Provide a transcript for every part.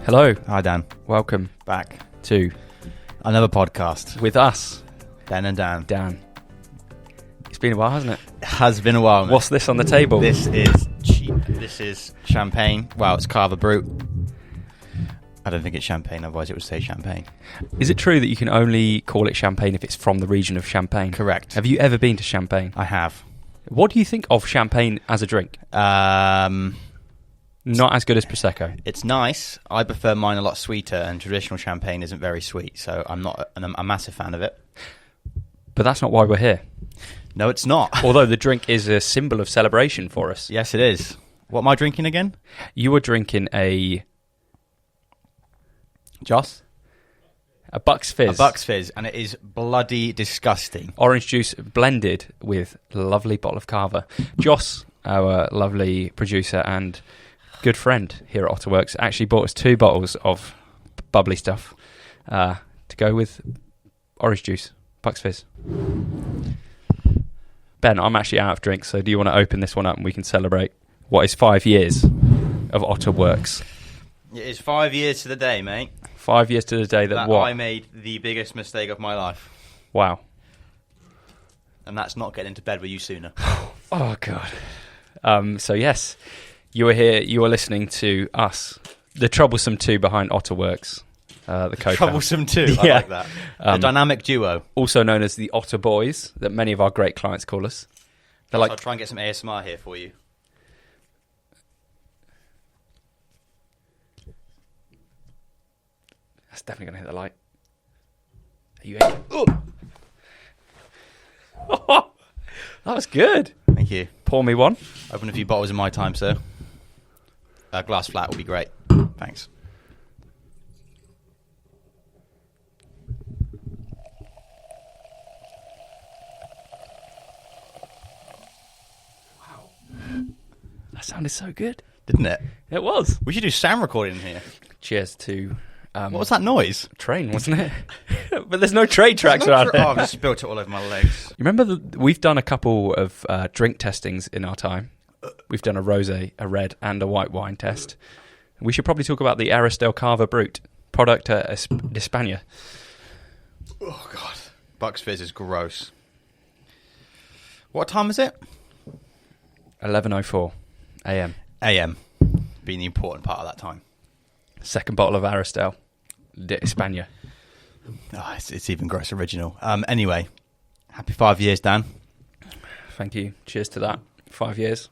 Hello. Hi, Dan. Welcome Back to another podcast With Us, Ben and Dan. Dan. It's been a while, hasn't it? It has been a while, mate. What's this on the table? This is cheap. This is champagne. Well, it's Carver Brut. I don't think it's champagne, otherwise it would say champagne. Is it true that you can only call it champagne if it's from the region of Champagne? Correct. Have you ever been to Champagne? I have. What do you think of champagne as a drink? Not as good as Prosecco. It's nice. I prefer mine a lot sweeter, and traditional champagne isn't very sweet, so I'm not a massive fan of it. But that's not why we're here. No, it's not. Although the drink is a symbol of celebration for us. Yes, it is. What am I drinking again? You were drinking a Bucks Fizz. A Bucks Fizz, and it is bloody disgusting. Orange juice blended with a lovely bottle of Carver. Joss, our lovely producer and good friend here at Ottr, actually bought us 2 bottles of bubbly stuff to go with orange juice, Bucks Fizz. Ben, I'm actually out of drinks, so do you want to open this one up and we can celebrate what is 5 years of Ottr? It is 5 years to the day, mate. 5 years to the day that what? I made the biggest mistake of my life. Wow. And that's not getting into bed with you sooner. Oh, God. So, yes, you are here, you are listening to us, the troublesome two behind Ottr, the co-founder. Troublesome two, Yeah. I like that. The dynamic duo. Also known as the Ottr Boys, that many of our great clients call us. They're like, I'll try and get some ASMR here for you. that's definitely going to hit the light. Are you able? Oh, that was good. Thank you. Pour me one. Open a few bottles in my time, sir. A glass flat will be great. Thanks. That sounded so good. Didn't it? It was. We should do sound recording in here. Cheers to... What was that noise? train, wasn't it? But there's no train tracks around here. Oh, I've just spilt it all over my legs. You remember we've done a couple of drink testings in our time. We've done a rosé, a red, and a white wine test. We should probably talk about the Aristel Carver Brut product d'Espagne. Oh, God. Bucks Fizz is gross. What time is it? 11:04 a.m. AM. Being the important part of that time. Second bottle of Aristel d'Espagne. Oh, it's even gross original. Anyway, happy 5 years, Dan. Thank you. Cheers to that. 5 years.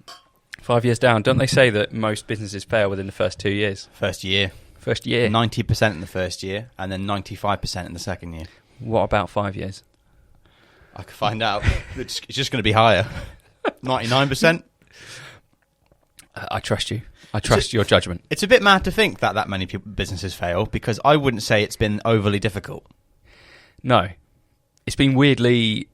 5 years down. Don't they say that most businesses fail within the first 2 years? First year. First year. 90% in the first year, and then 95% in the second year. What about 5 years? I could find out. It's just going to be higher. 99%. I trust you. I trust your judgment. It's a bit mad to think that many businesses fail, because I wouldn't say it's been overly difficult. No. It's been weirdly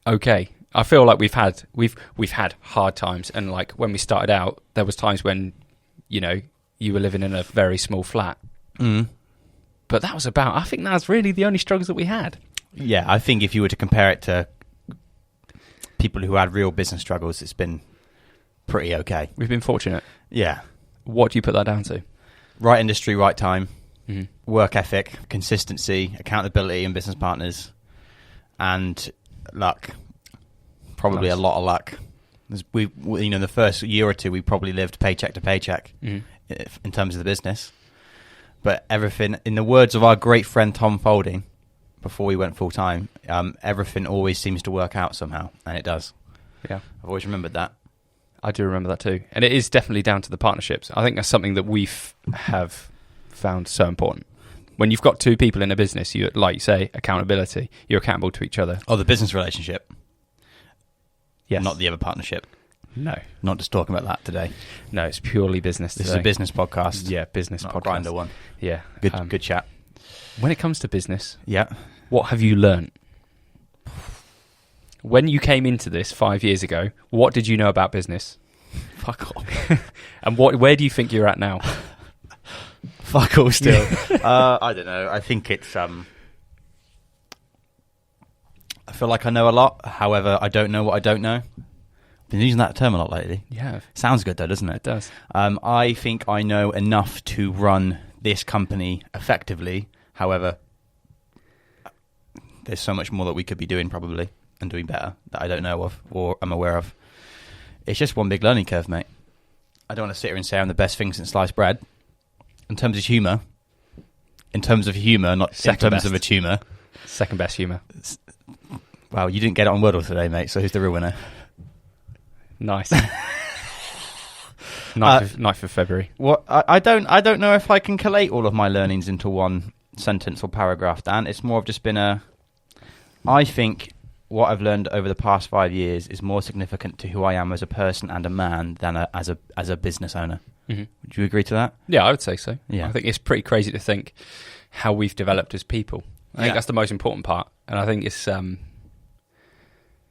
okay. I feel like we've had hard times, and like when we started out, there was times when, you know, you were living in a very small flat. Mm. But I think that's really the only struggles that we had. Yeah, I think if you were to compare it to people who had real business struggles, it's been pretty okay. We've been fortunate. Yeah. What do you put that down to? Right industry, right time, Mm-hmm. work ethic, consistency, accountability and business partners, and luck. Probably Nice. a lot of luck. In the first year or two, we probably lived paycheck to paycheck in terms of the business. But everything, in the words of our great friend Tom Folding, before we went full time, everything always seems to work out somehow, and it does. Yeah. I've always remembered that. I do remember that too. And it is definitely down to the partnerships. I think that's something that have found so important. When you've got 2 people in a business, you, like you say, accountability, you're accountable to each other. Oh, the business relationship. Yes. Not the other partnership. No. Not just talking about that today. No, it's purely business This today. is a business podcast. Yeah, business Not podcast. a grinder one. Yeah. Good chat. When it comes to business, Yeah. what have you learnt? When you came into this 5 years ago, what did you know about business? Fuck off. And where do you think you're at now? Fuck all still. I don't know. I think it's... I feel like I know a lot. However, I don't know what I don't know. Been using that term a lot lately. Yeah. Sounds good though, doesn't it? It does. I think I know enough to run this company effectively. However, there's so much more that we could be doing probably and doing better that I don't know of or I'm aware of. It's just one big learning curve, mate. I don't want to sit here and say I'm the best thing since sliced bread. In terms of humour, not in terms of a tumour. Second best humour. Wow, you didn't get it on Wordle today, mate, so who's the real winner? Nice. 9th of February. Well, I don't know if I can collate all of my learnings into one sentence or paragraph, Dan. It's more of just been I think what I've learned over the past 5 years is more significant to who I am as a person and a man than as a business owner. Mm-hmm. Would you agree to that? Yeah, I would say so. Yeah. I think it's pretty crazy to think how we've developed as people. I think that's the most important part. And I think it's, when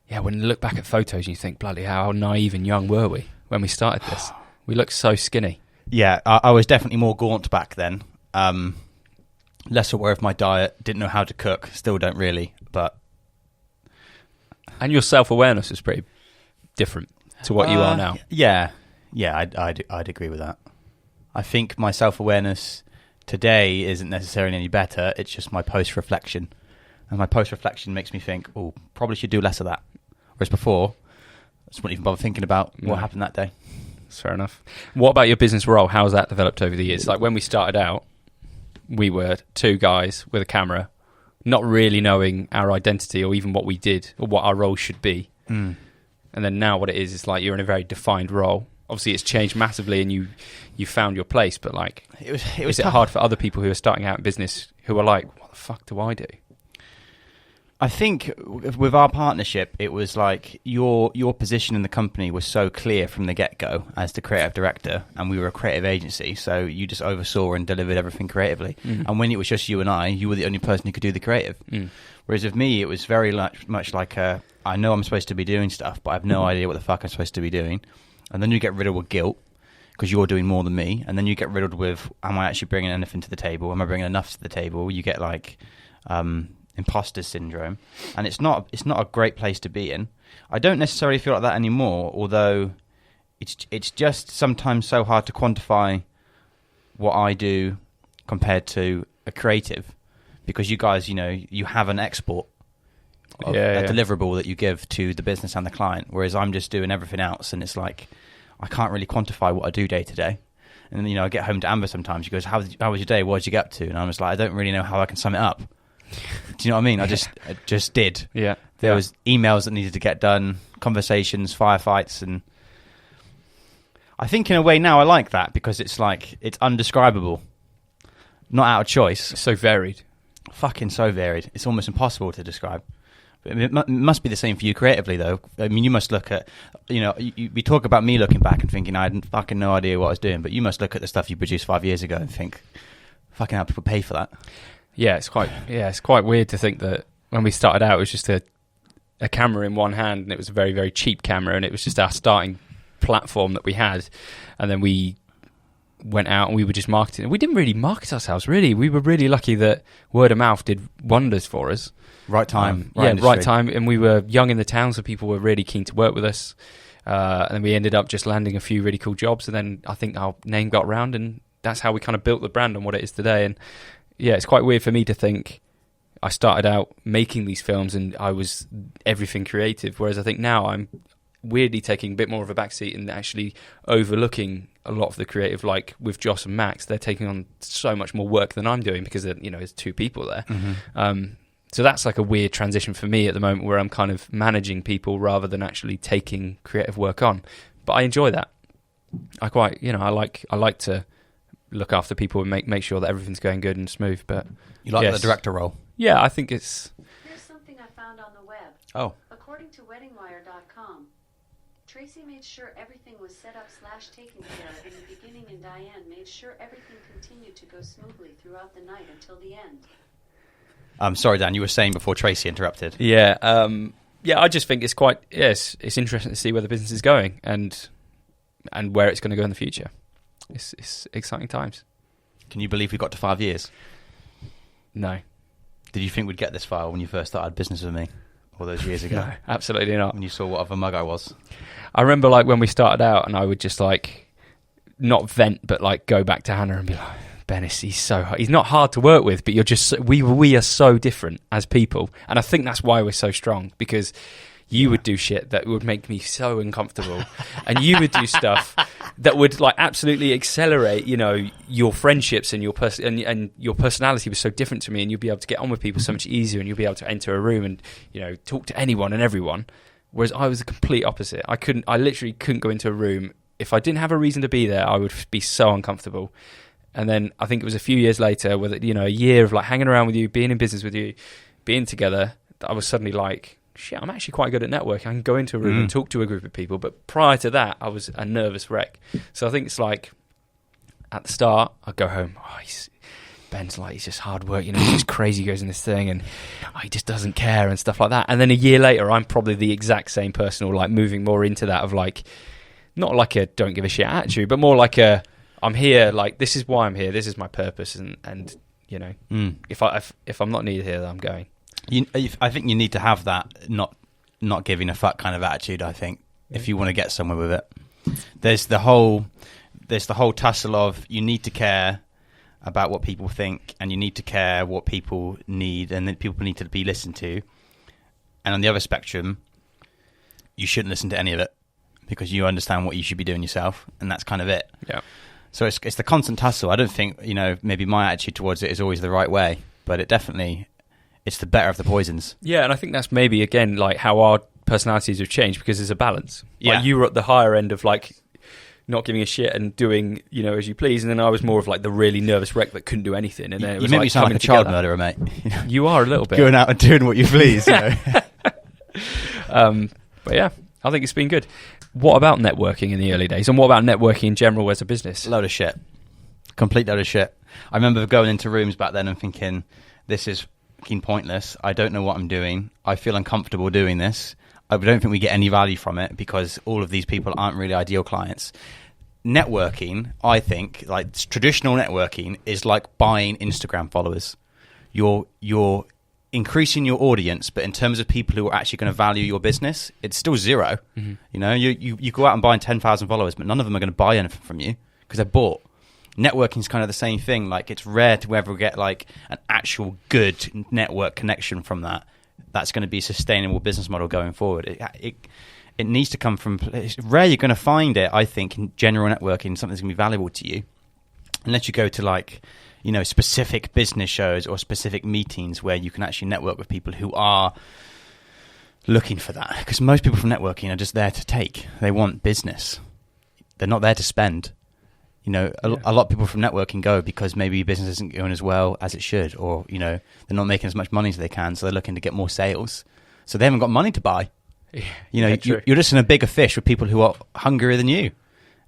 you look back at photos and you think, bloody hell, how naive and young were we when we started this? We look so skinny. Yeah, I was definitely more gaunt back then. Less aware of my diet, didn't know how to cook, still don't really, but... And your self-awareness is pretty different to what you are now. Yeah, I'd agree with that. I think my self-awareness today isn't necessarily any better, it's just my post-reflection. And my post-reflection makes me think, oh, probably should do less of that. Whereas before, I just wouldn't even bother thinking about what happened that day. That's fair enough. What about your business role? How has that developed over the years? Like when we started out, we were two guys with a camera, not really knowing our identity or even what we did or what our role should be. And then now what it is like you're in a very defined role. Obviously, it's changed massively and you found your place, but like, is it hard for other people who are starting out in business who are like, what the fuck do I do? I think with our partnership, it was like your position in the company was so clear from the get-go as the creative director, and we were a creative agency, so you just oversaw and delivered everything creatively. And when it was just you and I, you were the only person who could do the creative. Whereas with me, it was very much like I know I'm supposed to be doing stuff, but I have no idea what the fuck I'm supposed to be doing. And then you get riddled with guilt because you're doing more than me, and then you get riddled with, am I actually bringing anything to the table? Am I bringing enough to the table? You get like... imposter syndrome, and it's not a great place to be in. I don't necessarily feel like that anymore, although it's just sometimes so hard to quantify what I do compared to a creative, because you guys, you have an export of a deliverable that you give to the business and the client, whereas I'm just doing everything else, and it's like I can't really quantify what I do day to day. And then I get home to Amber sometimes. She goes, "How was your day? What did you get up to?" And I'm just like, I don't really know how I can sum it up. Do you know what I mean? I just did. Yeah. There was emails that needed to get done, conversations, firefights, and I think in a way now I like that because it's like it's undescribable, not out of choice. It's so varied. Fucking so varied. It's almost impossible to describe. It must be the same for you creatively, though. I mean, you must look at, we talk about me looking back and thinking I had fucking no idea what I was doing, but you must look at the stuff you produced 5 years ago and think, fucking how people pay for that. Yeah, it's quite weird to think that when we started out, it was just a camera in one hand, and it was a very, very cheap camera, and it was just our starting platform that we had, and then we went out and we were just marketing. We didn't really market ourselves, really. We were really lucky that word of mouth did wonders for us. Right time. Right time, and we were young in the town, so people were really keen to work with us, and we ended up just landing a few really cool jobs, and then I think our name got around, and that's how we kind of built the brand on what it is today. And yeah, it's quite weird for me to think I started out making these films and I was everything creative, whereas I think now I'm weirdly taking a bit more of a backseat and actually overlooking a lot of the creative. Like with Joss and Max, they're taking on so much more work than I'm doing because there's two people there. So that's like a weird transition for me at the moment, where I'm kind of managing people rather than actually taking creative work on. But I enjoy that. I quite, I like to look after people and make sure that everything's going good and smooth. But you like the director role? Yeah, I think it's... Here's something I found on the web. Oh. According to weddingwire.com, Tracy made sure everything was set up / taken care of in the beginning, and Diane made sure everything continued to go smoothly throughout the night until the end. I'm sorry, Dan, you were saying before Tracy interrupted. Yeah, I just think it's quite... Yes, it's interesting to see where the business is going and where it's going to go in the future. It's exciting times. Can you believe we got to 5 years? No. Did you think we'd get this far when you first started business with me all those years ago? No, absolutely not. When you saw what of a mug I was? I remember when we started out and I would just not vent, but go back to Hannah and be like, Ben, he's not hard to work with, but we are so different as people, and I think that's why we're so strong, because you would do shit that would make me so uncomfortable, and you would do stuff that would like absolutely accelerate, your friendships, and and your personality was so different to me, and you'd be able to get on with people so much easier, and you'd be able to enter a room and talk to anyone and everyone. Whereas I was the complete opposite. I literally couldn't go into a room if I didn't have a reason to be there. I would be so uncomfortable. And then I think it was a few years later, with a year of like hanging around with you, being in business with you, being together, that I was suddenly like, shit, I'm actually quite good at networking. I can go into a room and talk to a group of people. But prior to that, I was a nervous wreck. So I think it's like, at the start, I'd go home, Ben's like, he's just hard work, he's just crazy, he goes in this thing, and he just doesn't care and stuff like that. And then a year later, I'm probably the exact same person, or like moving more into that of like, not like a don't give a shit attitude, but more like a, I'm here, like, this is why I'm here, this is my purpose, and if I'm not needed here, then I'm going. I think you need to have that not giving a fuck kind of attitude. I think if you want to get somewhere with it, there's the whole tussle of you need to care about what people think, and you need to care what people need, and then people need to be listened to. And on the other spectrum, you shouldn't listen to any of it because you understand what you should be doing yourself, and that's kind of it. Yeah. So it's the constant tussle. I don't think maybe my attitude towards it is always the right way, but it's the better of the poisons. Yeah, and I think that's maybe, again, like how our personalities have changed, because there's a balance. Yeah. Like you were at the higher end of like not giving a shit and doing, as you please, and then I was more of like the really nervous wreck that couldn't do anything. And then it was you make like me sound like a child together. murderer, mate. You are a little bit. Going out and doing what you please. But yeah, I think it's been good. What about networking in the early days, and what about networking in general as a business? Load of shit. Complete load of shit. I remember going into rooms back then and thinking, this is fucking pointless. I don't know what I'm doing. I feel uncomfortable doing this. I don't think we get any value from it because all of these people aren't really ideal clients. Networking, I think, like traditional networking, is like buying Instagram followers. You're increasing your audience, but in terms of people who are actually going to value your business, it's still zero. Mm-hmm. You go out and buy 10,000 followers, but none of them are going to buy anything from you because they're bought. Networking is kind of the same thing. Like, it's rare to ever get like an actual good network connection from that. That's going to be a sustainable business model going forward. It needs to come from. It's rare you're going to find it, I think, in general networking, something that's going to be valuable to you, unless you go to like, specific business shows or specific meetings where you can actually network with people who are looking for that. Because most people from networking are just there to take. They want business. They're not there to spend. A lot of people from networking go because maybe business isn't going as well as it should, or they're not making as much money as they can, so they're looking to get more sales. So they haven't got money to buy. Yeah, you're just in a bigger fish with people who are hungrier than you.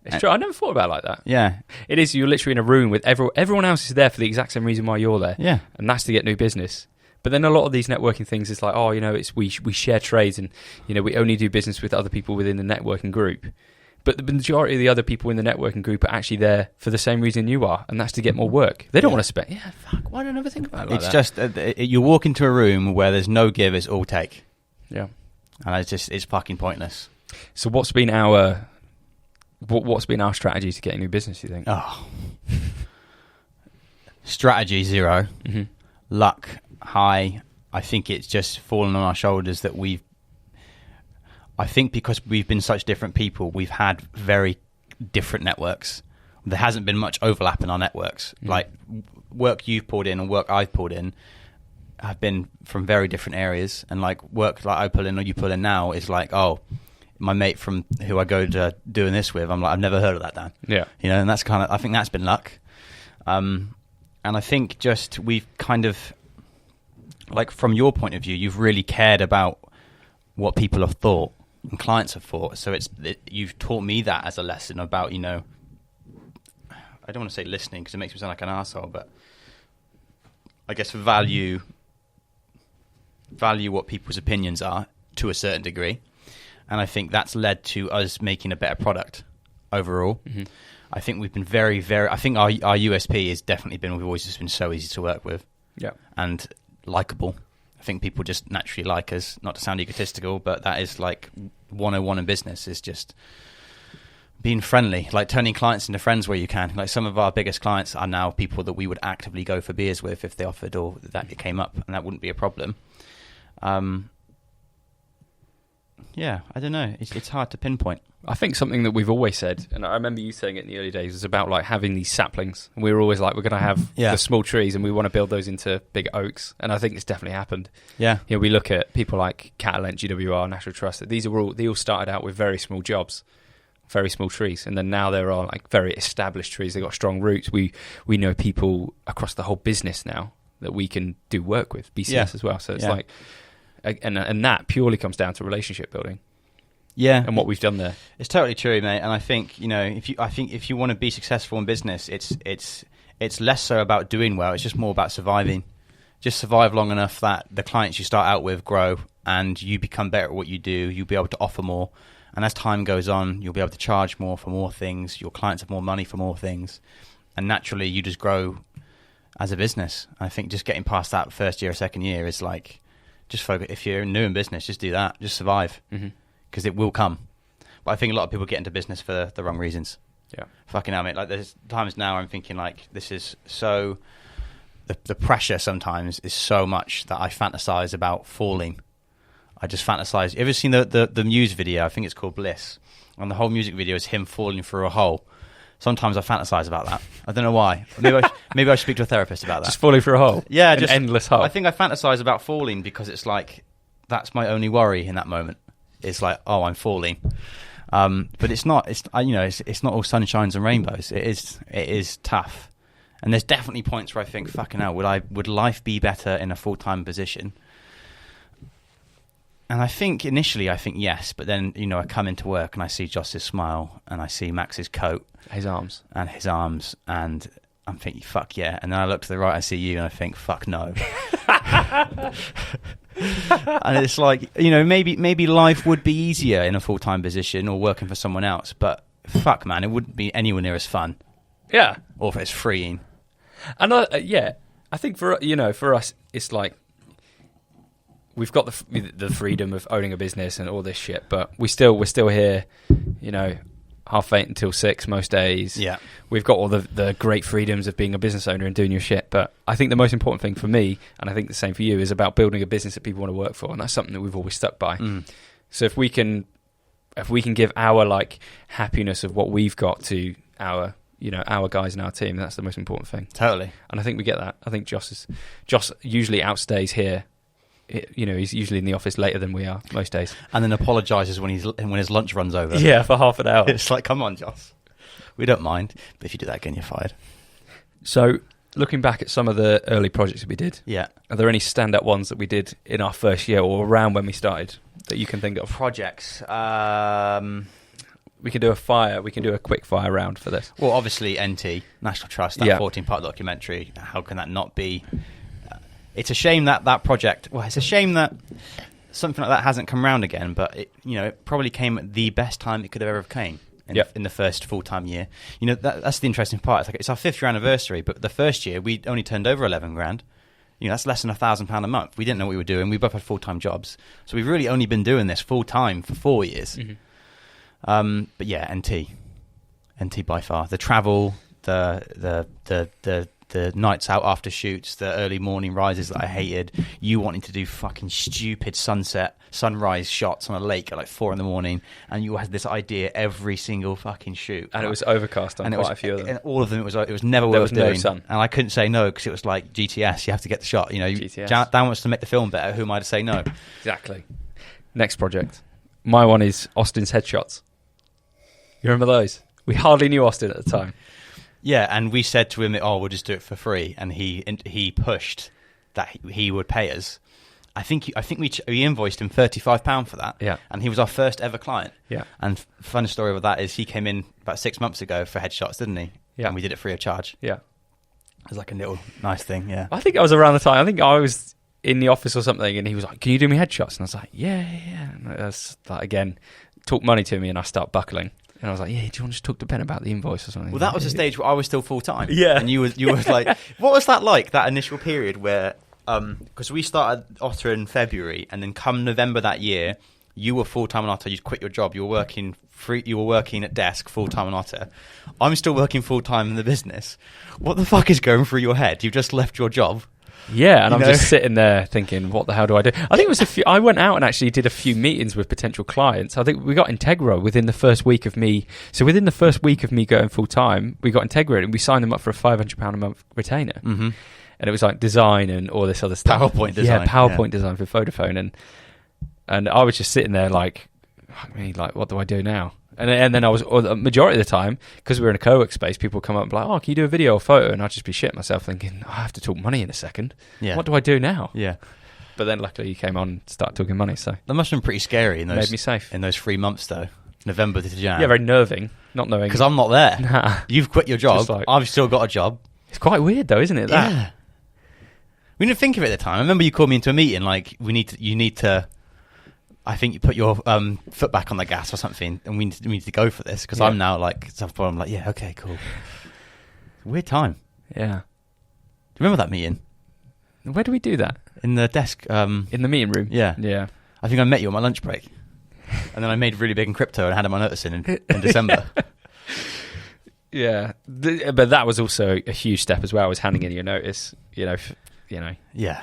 It's true. I never thought about it like that. Yeah, it is. You're literally in a room with everyone else is there for the exact same reason why you're there. Yeah, and that's to get new business. But then a lot of these networking things is like, it's we share trades, and we only do business with other people within the networking group. But the majority of the other people in the networking group are actually there for the same reason you are, and that's to get more work. They don't want to spend. Yeah, fuck. Why don't I ever think about it like it's that? just you walk into a room where there's no give, it's all take. Yeah, and it's fucking pointless. So what's been our strategy to get new business, do you think? Oh, strategy 0, mm-hmm. Luck high. I think it's just fallen on our shoulders that I think because we've been such different people, we've had very different networks. There hasn't been much overlap in our networks. Mm. Like work you've pulled in and work I've pulled in have been from very different areas. And like work like I pull in or you pull in now is like, oh, my mate from who I go to doing this with, I'm like, I've never heard of that, Dan. Yeah. And that's kind of, I think that's been luck. And I think just we've kind of, like from your point of view, you've really cared about what people have thought and clients have thought. So you've taught me that as a lesson about, I don't want to say listening because it makes me sound like an arsehole, but I guess value what people's opinions are to a certain degree. And I think that's led to us making a better product overall. Mm-hmm. I think we've been very, very, I think our USP has definitely been, we've always just been so easy to work with. Yeah. And likable. I think people just naturally like us, not to sound egotistical, but that is like 101 in business, is just being friendly, like turning clients into friends where you can. Like some of our biggest clients are now people that we would actively go for beers with if they offered or that it came up, and that wouldn't be a problem. Yeah, I don't know. It's hard to pinpoint. I think something that we've always said, and I remember you saying it in the early days, is about like having these saplings. And we were always like, we're going to have the small trees, and we want to build those into big oaks. And I think it's definitely happened. Yeah, you know, we look at people like Catalent, GWR, National Trust. They all started out with very small jobs, very small trees, and then now there are like very established trees. They've got strong roots. We know people across the whole business now that we can do work with, BCS as well. So it's like, and that purely comes down to relationship building. Yeah, and what we've done there. It's totally true, mate. And I think, you know, if you want to be successful in business, it's less so about doing well. It's just more about surviving. Just survive long enough that the clients you start out with grow, and you become better at what you do. You'll be able to offer more, and as time goes on, you'll be able to charge more for more things. Your clients have more money for more things, and naturally, you just grow as a business. I think just getting past that first year or second year is like, just focus. If you're new in business, just do that. Just survive. Mm-hmm. Because it will come. But I think a lot of people get into business for the wrong reasons. Yeah. Fucking hell, mate. Like, there's times now I'm thinking, like, this is so... The pressure sometimes is so much that I fantasize about falling. I just fantasize... You ever seen the Muse video? I think it's called Bliss. And the whole music video is him falling through a hole. Sometimes I fantasize about that. I don't know why. Maybe I should speak to a therapist about that. Just falling through a hole? Yeah. An endless hole? I think I fantasize about falling because it's like... That's my only worry in that moment. It's like, oh, I'm falling, but it's not. It's it's not all sunshines and rainbows. It is tough, and there's definitely points where I think, fucking hell, would life be better in a full-time position? And I think initially, yes, but then I come into work and I see Joss's smile and I see Max's coat, his arms, and I'm thinking, fuck yeah. And then I look to the right, I see you, and I think, fuck no. And it's like, maybe life would be easier in a full-time position or working for someone else, but fuck, man, it wouldn't be anywhere near as fun. Yeah. Or as freeing. And I think for us, it's like we've got the freedom of owning a business and all this shit, but we're still here, 8:30 until 6 most days. Yeah. We've got all the great freedoms of being a business owner and doing your shit. But I think the most important thing for me, and I think the same for you, is about building a business that people want to work for. And that's something that we've always stuck by. Mm. So if we can give our like happiness of what we've got to our guys in our team, that's the most important thing. Totally. And I think we get that. I think Joss usually outstays here. He's usually in the office later than we are most days, and then apologises when his lunch runs over. Yeah, for half an hour. It's like, come on, Joss, we don't mind, but if you do that again, you're fired. So, looking back at some of the early projects that we did, are there any stand-up ones that we did in our first year or around when we started that you can think of? Projects. We can do a quick fire round for this. Well, obviously, NT National Trust, that 14-part documentary. How can that not be? It's a shame that project... Well, it's a shame that something like that hasn't come round again, but it probably came at the best time it could have ever came in the first full-time year. That's the interesting part. It's our 5th year anniversary, but the first year, we only turned over 11 grand. That's less than £1,000 a month. We didn't know what we were doing. We both had full-time jobs. So we've really only been doing this full-time for 4 years. Mm-hmm. But yeah, NT by far. The travel, the nights out after shoots, the early morning rises that I hated, you wanting to do fucking stupid sunrise shots on a lake at like 4 a.m, and you had this idea every single fucking shoot. And it was overcast on quite a few of them. And all of them, it was never worth doing. No sun. And I couldn't say no because it was like GTS, you have to get the shot. GTS. Dan wants to make the film better, who am I to say no? Exactly. Next project. My one is Austin's headshots. You remember those? We hardly knew Austin at the time. Yeah, and we said to him, we'll just do it for free, and he pushed that he would pay us. I think we invoiced him £35 for that. Yeah, and he was our first ever client. Yeah, and funny story with that is he came in about 6 months ago for headshots, didn't he? Yeah, and we did it free of charge. Yeah, it was like a little nice thing. Yeah, I think I was around the time. I think I was in the office or something, and he was like, "Can you do me headshots?" And I was like, "Yeah." And that's like, again, talk money to me, and I start buckling. And I was like, "Yeah, do you want to just talk to Ben about the invoice or something?" Well, that was the stage where I was still full time. Yeah, and you were like, what was that like? That initial period where, because we started Ottr in February, and then come November that year, You were full time on Ottr. You'd quit your job. You were working at desk full time on Ottr. I'm still working full time in the business. What the fuck is going through your head? You've just left your job. Yeah, and I'm just sitting there thinking, what the hell do I do? I think it was I went out and actually did a few meetings with potential clients. I think we got Integra within the first week of me. So within the first week of me going full time, we got Integra and we signed them up for a £500 a month retainer. Mm-hmm. And it was like design and all this other stuff. PowerPoint design. Yeah, PowerPoint design for Vodafone. And I was just sitting there like, fuck me, like, what do I do now? And then I was, or the majority of the time, because we were in a co-work space, people come up and be like, oh, can you do a video or photo? And I'd just be shitting myself thinking, I have to talk money in a second. Yeah. What do I do now? Yeah. But then luckily you came on and started talking money, so. That must have been pretty scary in those. Made me safe. In those 3 months though. November to Jan. Yeah, very nerving, not knowing. Because I'm not there. Nah. You've quit your job. Like, I've still got a job. It's quite weird though, isn't it? That? Yeah. We didn't think of it at the time. I remember you called me into a meeting like, you need to, I think you put your foot back on the gas or something, and we need to go for this, because I'm now like, I'm like, yeah, okay, cool. Weird time. Yeah. Do you remember that meeting? Where do we do that? In the desk. In the meeting room? Yeah. Yeah. I think I met you on my lunch break. And then I made really big in crypto and had my notice in December. Yeah. But that was also a huge step as well, was handing in your notice, Yeah.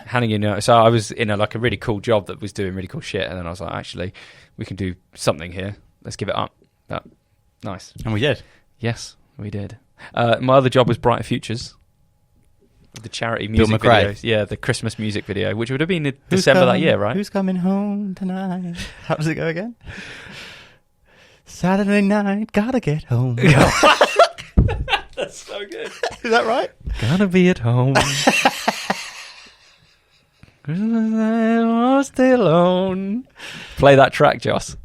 handing in your notice. So I was in a really cool job that was doing really cool shit, and then I was like, actually, we can do something here. Let's give it up. But nice. And we did. Yes, we did. My other job was Brighter Futures, the charity music videos. Yeah, the Christmas music video, which would have been in December that year, right? Who's coming home tonight? How does it go again? Saturday night, gotta get home. That's so good. Is that right? Gotta be at home. Christmas night, I'll stay alone. Play that track, Joss.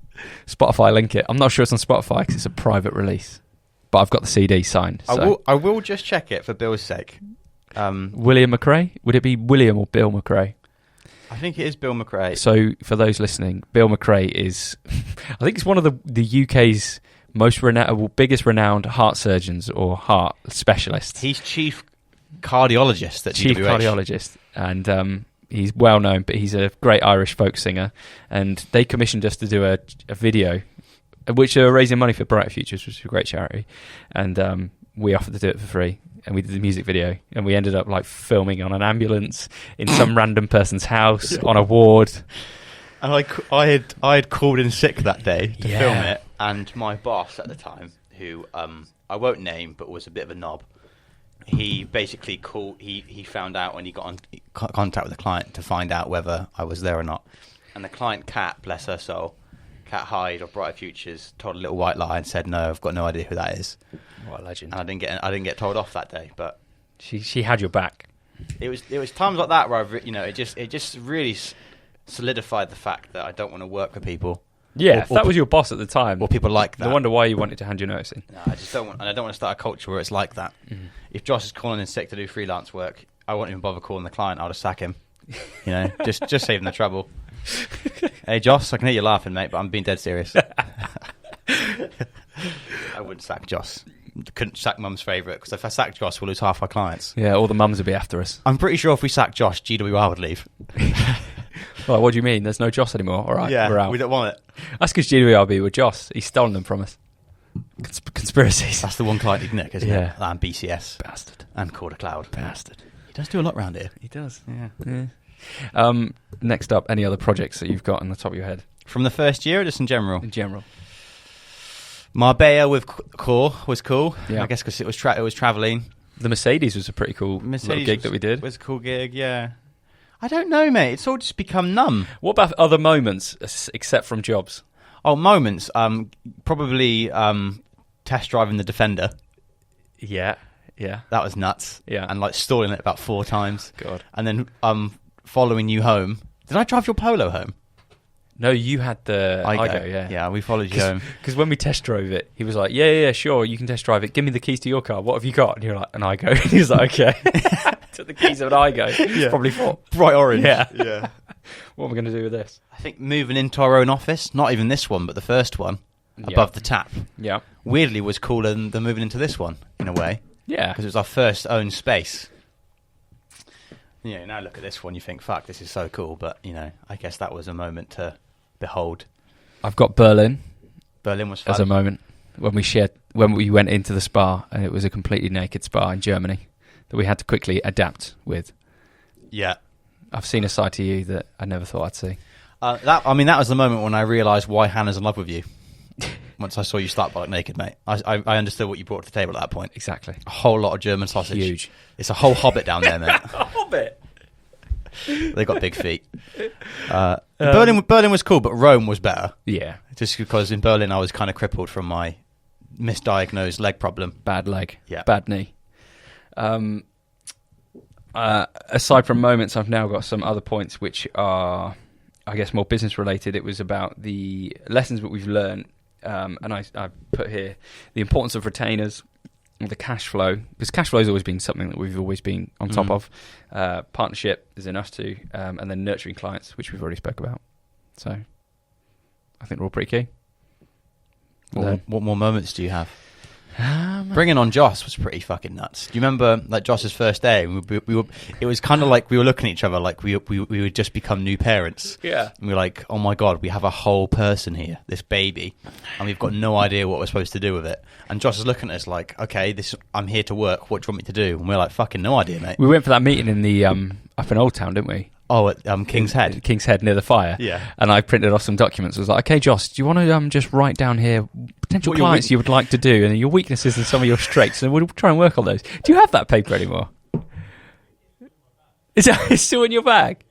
Spotify, link it. I'm not sure it's on Spotify because it's a private release, but I've got the CD signed. So. I will just check it for Bill's sake. William McRae? Would it be William or Bill McRae? I think it is Bill McRae. So for those listening, Bill McRae is, I think he's one of the UK's biggest renowned heart surgeons or heart specialists. He's chief cardiologist at Chief GWH. cardiologist, and he's well known, but he's a great Irish folk singer. And they commissioned us to do a video, which are raising money for Brighter Futures, which is a great charity. And we offered to do it for free. And we did the music video, and we ended up like filming on an ambulance in some random person's house on a ward. And I had called in sick that day to film it, and my boss at the time, who I won't name, but was a bit of a knob, he basically called. He found out when he got in contact with the client to find out whether I was there or not. And the client, Kat, bless her soul, Kat Hyde of Brighter Futures, told a little white lie and said, "No, I've got no idea who that is." What a legend! And I didn't get told off that day, but she had your back. It was times like that where it just really solidified the fact that I don't want to work for people. Yeah, if that was your boss at the time, or people like that. No wonder why you wanted to hand your notice in. No, I just don't want, and I don't want to start a culture where it's like that. Mm-hmm. If Josh is calling in sick to do freelance work, I won't even bother calling the client. I'll just sack him. Just save him the trouble. Hey, Josh, I can hear you laughing, mate, but I'm being dead serious. I wouldn't sack Josh. Couldn't sack Mum's favourite, because if I sack Josh, we'll lose half our clients. Yeah, all the mums would be after us. I'm pretty sure if we sack Josh, GWR would leave. Well, what do you mean? There's no Joss anymore? All right, yeah, we're out. We don't want it. That's because GWRB with Joss. He's stolen them from us. Conspiracies. That's the one client he'd nick, isn't it? And BCS. Bastard. And Quarter Cloud. Bastard. He does do a lot around here. He does. Yeah. Next up, any other projects that you've got on the top of your head? From the first year or just in general? In general. Marbella with Core was cool. Yeah. I guess because it was travelling. The Mercedes was a pretty cool little gig that we did. It was a cool gig, yeah. I don't know, mate. It's all just become numb. What about other moments except from jobs? Oh, moments. Probably test driving the Defender. Yeah. That was nuts. Yeah. And like stalling it about 4 times. God. And then following you home. Did I drive your Polo home? No, you had the Igo, yeah. Yeah, we followed you home. Because when we test drove it, he was like, yeah, sure, you can test drive it. Give me the keys to your car. What have you got? And you're like, an Igo. And he was like, okay. Took the keys of an Igo. Yeah. Probably thought. Bright orange. Yeah. What am I going to do with this? I think moving into our own office, not even this one, but the first one, above the tap, weirdly was cooler than moving into this one, in a way. Yeah. Because it was our first own space. Now look at this one, you think, fuck, this is so cool. But, I guess that was a moment to behold. I've got Berlin Berlin was fun. as a moment when we went into the spa and it was a completely naked spa in Germany that we had to quickly adapt with. Yeah. I've seen a side to you that I never thought I'd see. That was the moment when I realised why Hannah's in love with you. Once I saw you start butt naked, mate. I understood what you brought to the table at that point. Exactly. A whole lot of German sausage. Huge. It's a whole hobbit down there, mate. A hobbit. They got big feet. Berlin was cool, but Rome was better. Yeah. Just because in Berlin I was kind of crippled from my misdiagnosed leg problem. Bad leg. Yeah. Bad knee. Aside from moments, I've now got some other points which are, I guess, more business related. It was about the lessons that we've learned, and I put here the importance of retainers, the cash flow, because cash flow has always been something that we've always been on top of. Partnership is in us too, and then nurturing clients, which we've already spoke about. So I think we're all pretty key. What more moments do you have? Bringing on Joss was pretty fucking nuts. Do you remember like Joss's first day? It was kind of like we were looking at each other like we would just become new parents. Yeah. And we were like, oh my God, we have a whole person here, this baby, and we've got no idea what we're supposed to do with it. And Joss is looking at us like, okay, I'm here to work. What do you want me to do? And we're like, fucking no idea, mate. We went for that meeting in the up in Old Town, didn't we? Oh, at King's Head. King's Head near the fire. Yeah. And I printed off some documents. I was like, okay, Joss, do you want to just write down here potential What your clients you would like to do and your weaknesses and some of your strengths, and we'll try and work on those. Do you have that paper anymore? Is it still in your bag?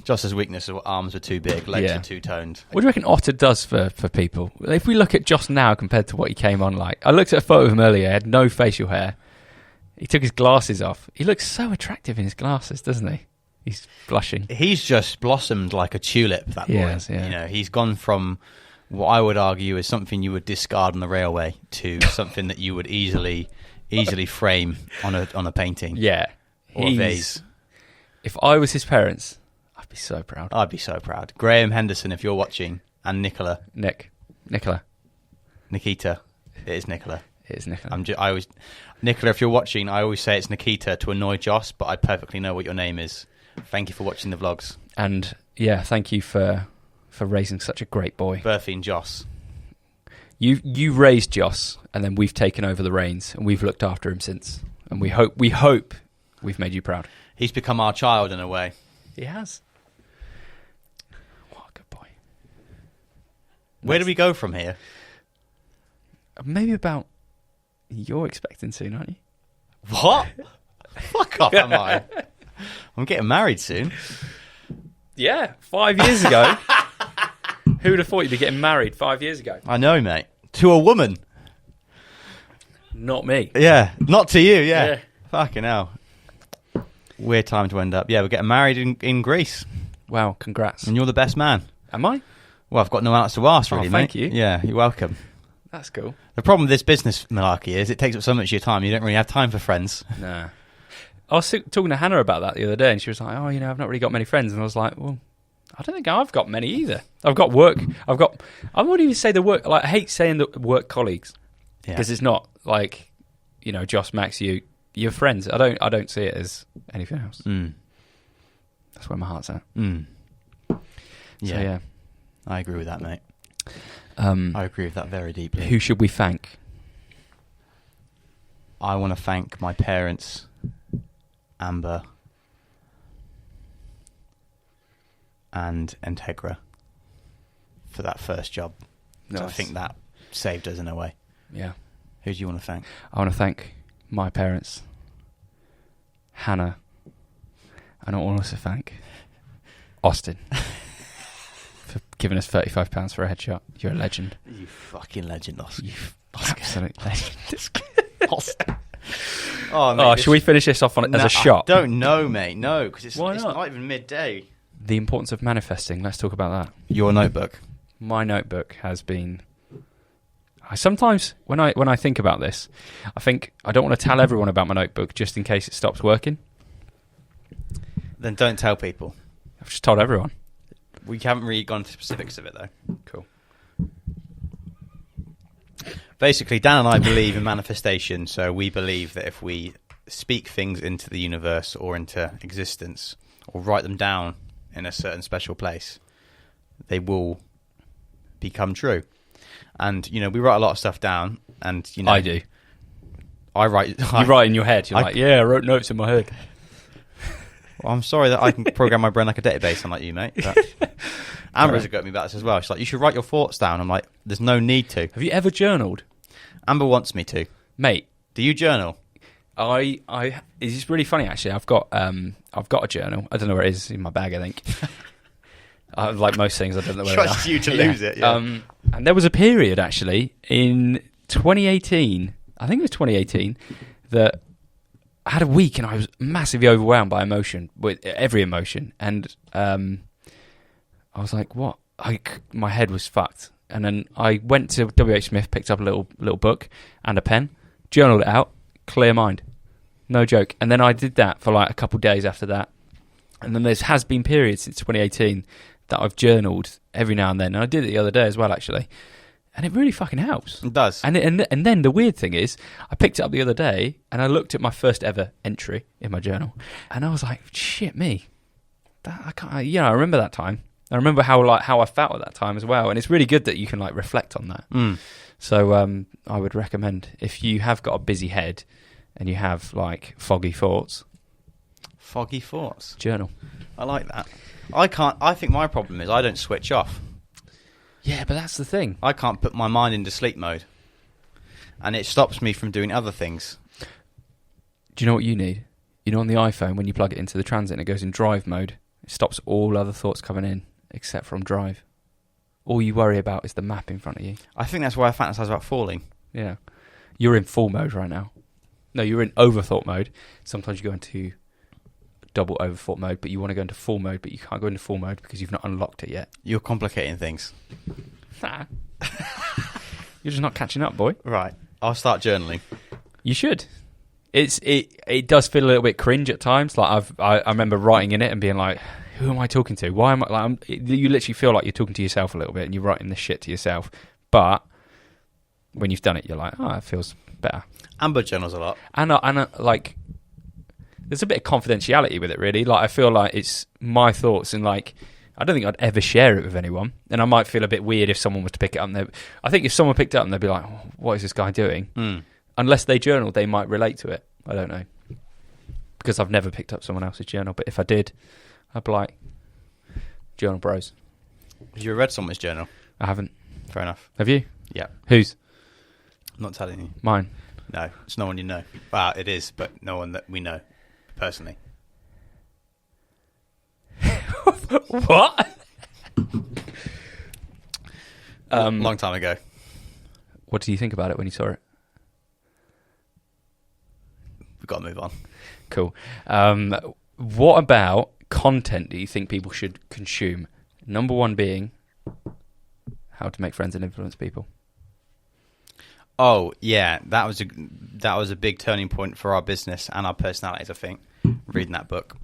Joss's weakness is arms are too big, legs Yeah. are too toned. What do you reckon Ottr does for people? If we look at Joss now compared to what he came on like, I looked at a photo of him earlier. He had no facial hair. He took his glasses off. He looks so attractive in his glasses, doesn't he? He's blushing. He's just blossomed like a tulip, that boy. Yes, yeah. You know, he's gone from what I would argue is something you would discard on the railway to something that you would easily frame on a painting. Yeah. Or a vase. If I was his parents, I'd be so proud. I'd be so proud. Graham Henderson, if you're watching, and Nicola. Nicola. Nikita. It is Nicola. It is Nicola. Nicola, if you're watching, I always say it's Nikita to annoy Joss, but I perfectly know what your name is. Thank you for watching the vlogs. And yeah, thank you for raising such a great boy. Birthing Joss. You raised Joss, and then we've taken over the reins, and we've looked after him since. And we hope we've made you proud. He's become our child in a way. He has. What a good boy. Where do we go from here? Maybe about you're expecting soon, aren't you? What? Fuck off, am I? I'm getting married soon. Yeah, 5 years ago. Who would have thought you'd be getting married 5 years ago? I know, mate. To a woman. Not me. Yeah. Not to you, yeah. Yeah. Fucking hell. Weird time to end up. Yeah, we're getting married in Greece. Wow, congrats. And you're the best man. Am I? Well, I've got no answer to ask, really, Oh, mate. thank you. Yeah, you're welcome. That's cool. The problem with this business malarkey is it takes up so much of your time, you don't really have time for friends. Nah. I was talking to Hannah about that the other day, and she was like, oh, I've not really got many friends. And I was like, well, I don't think I've got many either. I've got work. I won't even say the work. Like, I hate saying the work colleagues because it's not like, Joss, Max, you're friends. I don't see it as anything else. That's where my heart's at. Yeah. So, yeah. I agree with that, mate. I agree with that very deeply. Who should we thank? I want to thank my parents, Amber, and Integra for that first job. Nice. So I think that saved us in a way. Yeah. Who do you want to thank? I want to thank my parents, Hannah, and I want to also thank Austin for giving us £35 for a headshot. You're a legend. You fucking legend, Oscar. You absolute legend. Austin. Oh, mate, should we finish this off as a shot? I don't know, mate. No, because it's Why not? not even midday. The importance of manifesting. Let's talk about that. Your notebook. My notebook has been... Sometimes when I think about this, I think I don't want to tell everyone about my notebook just in case it stops working. Then don't tell people. I've just told everyone. We haven't really gone to specifics of it, though. Cool. Basically, Dan and I believe in manifestation, so we believe that if we speak things into the universe or into existence or write them down in a certain special place, they will become true. And, you know, we write a lot of stuff down, and, you know... I do. I write... You write in your head. You're like, yeah, I wrote notes in my head. Well, I'm sorry that I can program my brain like a database, unlike you, mate. But Amber's got me about this as well. She's like, you should write your thoughts down. I'm like, there's no need to. Have you ever journaled? Amber wants me to. Mate. Do you journal? It's really funny, actually. I've got a journal. I don't know where it is, in my bag, I think. Like most things, I don't know where it is. Trust you to lose it, yeah. And there was a period, actually, in 2018, I think it was 2018, that I had a week and I was massively overwhelmed by emotion, with every emotion. And I was like, what? My head was fucked. And then I went to W.H. Smith, picked up a little book and a pen, journaled it out, clear mind. No joke. And then I did that for like a couple of days after that. And then there has been periods since 2018 that I've journaled every now and then. And I did it the other day as well, actually. And it really fucking helps. It does. And then the weird thing is, I picked it up the other day and I looked at my first ever entry in my journal, and I was like, "Shit, me! I can't." I remember that time. I remember how I felt at that time as well. And it's really good that you can like reflect on that. So I would recommend, if you have got a busy head and you have like foggy thoughts, journal. I like that. I think my problem is I don't switch off. Yeah, but that's the thing. I can't put my mind into sleep mode, and it stops me from doing other things. Do you know what you need? You know, on the iPhone, when you plug it into the transit and it goes in drive mode, it stops all other thoughts coming in except from drive. All you worry about is the map in front of you. I think that's why I fantasize about falling. Yeah. You're in full mode right now. No, you're in overthought mode. Sometimes you go into double overthought mode, but you want to go into full mode, but you can't go into full mode because you've not unlocked it yet. You're complicating things. Nah. You're just not catching up, boy. Right. I'll start journaling. You should. It does feel a little bit cringe at times. Like I remember writing in it and being like, who am I talking to? Why am I you literally feel like you're talking to yourself a little bit and you're writing this shit to yourself. But when you've done it, you're like, oh, it feels better. Amber journals a lot. And like, there's a bit of confidentiality with it, really. Like, I feel like it's my thoughts, and like, I don't think I'd ever share it with anyone. And I might feel a bit weird if someone was to pick it up. I think if someone picked it up and they'd be like, oh, what is this guy doing? Unless they journal, they might relate to it. I don't know. Because I've never picked up someone else's journal. But if I did, I'd be like, journal bros. Have you ever read someone's journal? I haven't. Fair enough. Have you? Yeah. Whose? I'm not telling you. Mine. No, it's no one you know. Well, it is, but no one that we know personally. What? Long time ago. What did you think about it when you saw it? We've got to move on. Cool. What about content do you think people should consume? Number one being how to make friends and influence people. Oh yeah, that was a big turning point for our business and our personalities, I think. Reading that book.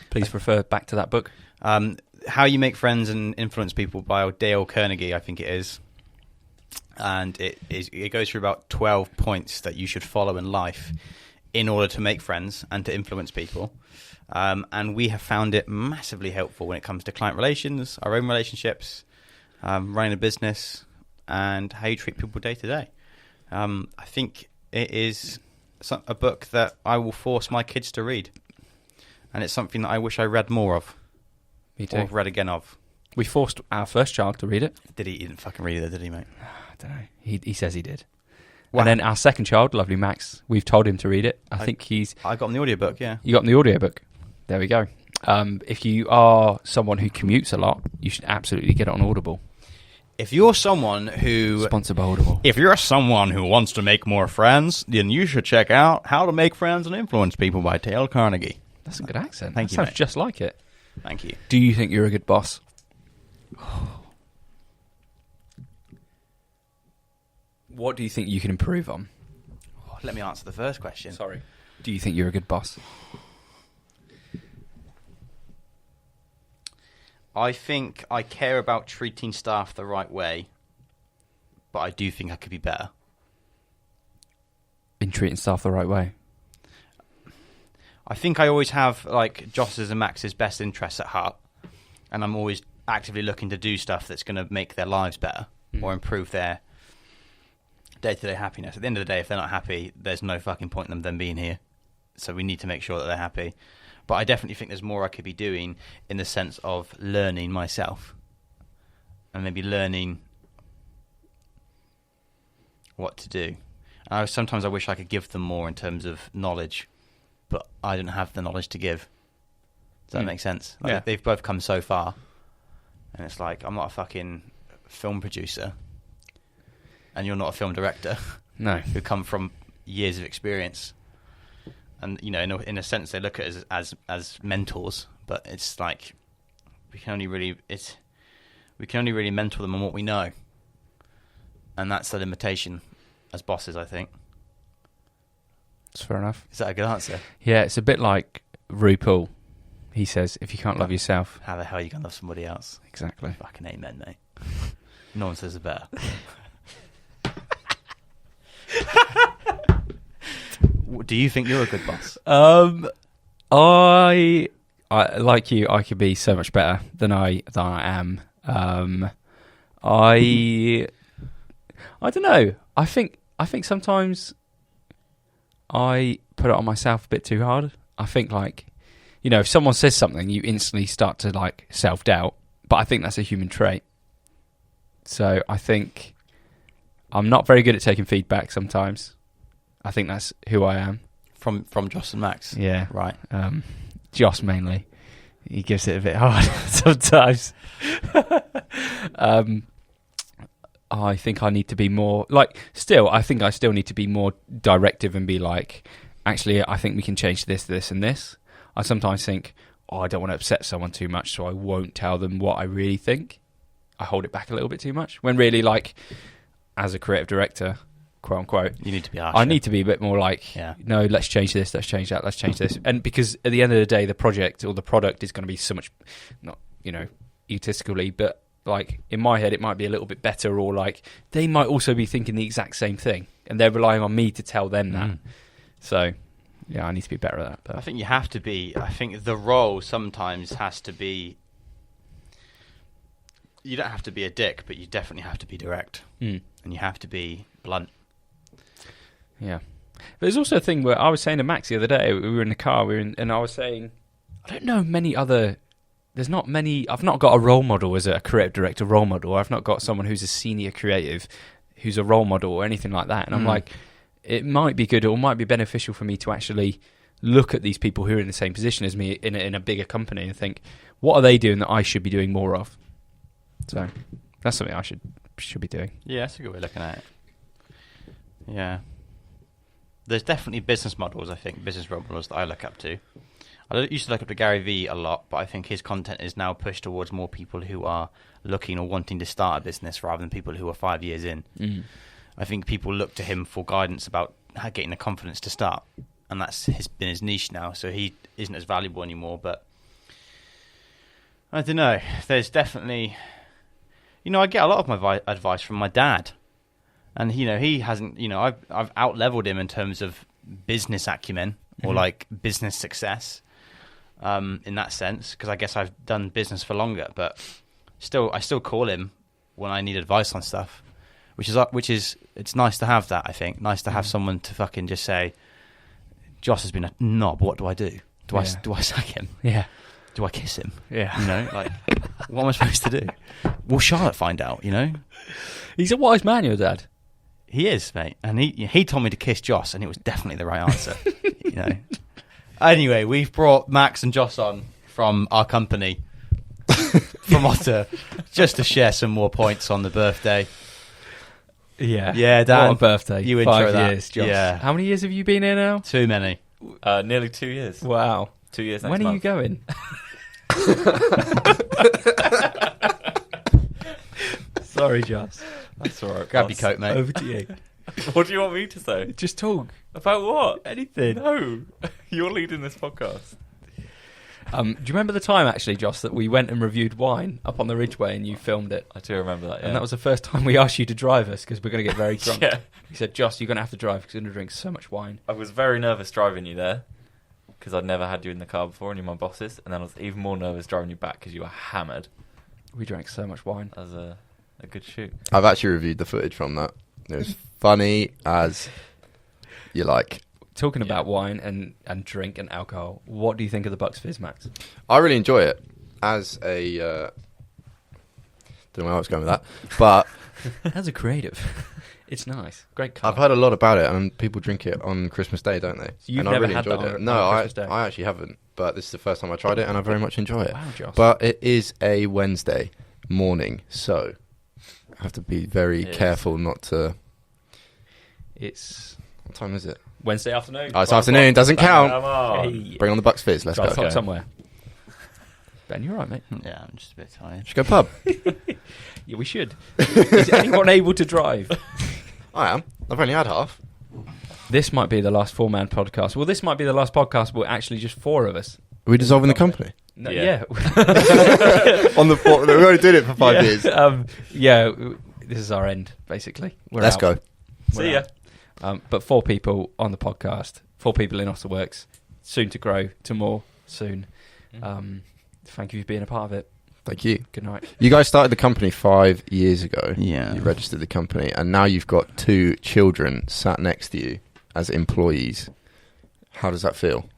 Please refer back to that book. How You Make Friends and Influence People by Dale Carnegie, I think it is. And it goes through about 12 points that you should follow in life in order to make friends and to influence people. And we have found it massively helpful when it comes to client relations, our own relationships, running a business, and how you treat people day to day. I think it is a book that I will force my kids to read. And it's something that I wish I read more of. Me too. Or read again of. We forced our first child to read it. Did he? He didn't fucking read it, did he, mate? I don't know. He says he did. Wow. And then our second child, lovely Max, we've told him to read it. I think I got him the audiobook, yeah. You got him the audiobook. There we go. If you are someone who commutes a lot, you should absolutely get it on Audible. If you're someone who... Sponsored by Audible. If you're someone who wants to make more friends, then you should check out How to Make Friends and Influence People by Dale Carnegie. That's a good accent. Thank you, sounds mate. Just like it. Thank you. Do you think you're a good boss? What do you think you can improve on? Let me answer the first question. Sorry. Do you think you're a good boss? I think I care about treating staff the right way, but I do think I could be better. In treating staff the right way? I think I always have like Joss's and Max's best interests at heart, and I'm always actively looking to do stuff that's going to make their lives better. or improve their day-to-day happiness. At the end of the day, if they're not happy, there's no fucking point in them being here. So we need to make sure that they're happy. But I definitely think there's more I could be doing in the sense of learning myself. And maybe learning what to do. Sometimes I wish I could give them more in terms of knowledge, but I don't have the knowledge to give. Does that make sense? Like, Yeah. they've both come so far, and it's like, I'm not a fucking film producer, and you're not a film director. No. Who come from years of experience. And, you know, in a sense, they look at us as mentors, but it's like, we can only really mentor them on what we know. And that's the limitation as bosses, I think. That's fair enough. Is that a good answer? Yeah, it's a bit like RuPaul. He says, if you can't love yourself... How the hell are you going to love somebody else? Exactly. Fucking amen, mate. No one says it better. Do you think you're a good boss? I like you. I could be so much better than I am. I don't know. I think sometimes I put it on myself a bit too hard. I think, like, you know, if someone says something, you instantly start to, like, self-doubt. But I think that's a human trait. So I think I'm not very good at taking feedback sometimes. I think that's who I am. From Joss and Max? Yeah. Right. Joss mainly. He gives it a bit hard sometimes. I think I need to be more... I think I still need to be more directive and be like, actually, I think we can change this, this, and this. I sometimes think, I don't want to upset someone too much, so I won't tell them what I really think. I hold it back a little bit too much. When really, like, as a creative director, quote unquote, you need to be harsher. I need to be a bit more like, no, let's change this, let's change that, let's change this. And because at the end of the day, the project or the product is going to be so much, not, you know, egotistically, but like in my head, it might be a little bit better, or like they might also be thinking the exact same thing and they're relying on me to tell them that. So, yeah, I need to be better at that. But I think you have to be. I think the role sometimes has to be. You don't have to be a dick, but you definitely have to be direct, and you have to be blunt. Yeah, there's also a thing where I was saying to Max the other day. We were in the car, and I was saying, I don't know many other. There's not many. I've not got a role model as a creative director role model. I've not got someone who's a senior creative, who's a role model or anything like that. And I'm like, it might be good or might be beneficial for me to actually look at these people who are in the same position as me in a bigger company and think, what are they doing that I should be doing more of? So that's something I should be doing. Yeah, that's a good way of looking at it. Yeah. There's definitely business models, I think, business role models that I look up to. I used to look up to Gary Vee a lot, but I think his content is now pushed towards more people who are looking or wanting to start a business rather than people who are 5 years in. I think people look to him for guidance about how getting the confidence to start, and that's been his niche now, so he isn't as valuable anymore. But I don't know. There's definitely... You know, I get a lot of my advice from my dad. And, you know, he hasn't... You know, I've out-leveled him in terms of business acumen or, like, business success in that sense, because I guess I've done business for longer. But I still call him when I need advice on stuff, which is it's nice to have that, I think. Nice to have someone to fucking just say, Joss has been a knob, what do I do? Do I sack him? Yeah. Do I kiss him? Yeah. You know, like, what am I supposed to do? Will Charlotte find out, you know? He's a wise man, your dad. He is, mate. And he told me to kiss Joss, and it was definitely the right answer. You know. Anyway, we've brought Max and Joss on from our company, from Ottr, just to share some more points on the birthday. Yeah. Yeah, Dan. What a birthday. You intro 5 that. years, Joss. Yeah. How many years have you been here now? Too many. Nearly 2 years. Wow. 2 years next When are month. you going? Sorry, Joss. That's all right. Grab boss. your coat, mate. Over to you. What do you want me to say? Just talk. About what? Anything. No. You're leading this podcast. Do you remember the time, actually, Joss, that we went and reviewed wine up on the Ridgeway and you filmed it? I do remember that, yeah. And that was the first time we asked you to drive us because we're going to get very drunk. Yeah. He said, Joss, you're going to have to drive because you're going to drink so much wine. I was very nervous driving you there because I'd never had you in the car before and you're my bosses. And then I was even more nervous driving you back because you were hammered. We drank so much wine. It a good shoot. I've actually reviewed the footage from that. It was funny as you like. Talking about wine and drink and alcohol, what do you think of the Bucks Fizz, Max? I really enjoy it as a. Don't know where I was going with that, but As a creative, it's nice. Great colour. I've heard a lot about it, and people drink it on Christmas Day, don't they? So you've and never I really had enjoyed that it. on No, I Christmas Day? actually haven't. But this is the first time I tried it, and I very much enjoy it. Wow, Joss. But it is a Wednesday morning, so I have to be very careful not to. It's What time is it? Wednesday afternoon. Oh, it's afternoon. Doesn't count. Come on. Hey. Bring on the Bucks Fizz. Let's 12 go. o'clock Okay. somewhere. Ben, you're right, mate. Yeah, I'm just a bit tired. Should go pub. Yeah, we should. Is anyone able to drive? I am. I've only had half. This might be the last four-man podcast. Well, this might be the last podcast, but actually just four of us. Are we dissolving the company? No, Yeah. On the fourth. We already did it for 5 years. This is our end, basically. We're Let's out. go. We're See ya. out. But 4 people on the podcast, 4 people in Otterworks, soon to grow to more soon. Thank you for being a part of it. Thank you. Good night. You guys started the company 5 years ago. Yeah. You registered the company, and now you've got 2 children sat next to you as employees. How does that feel?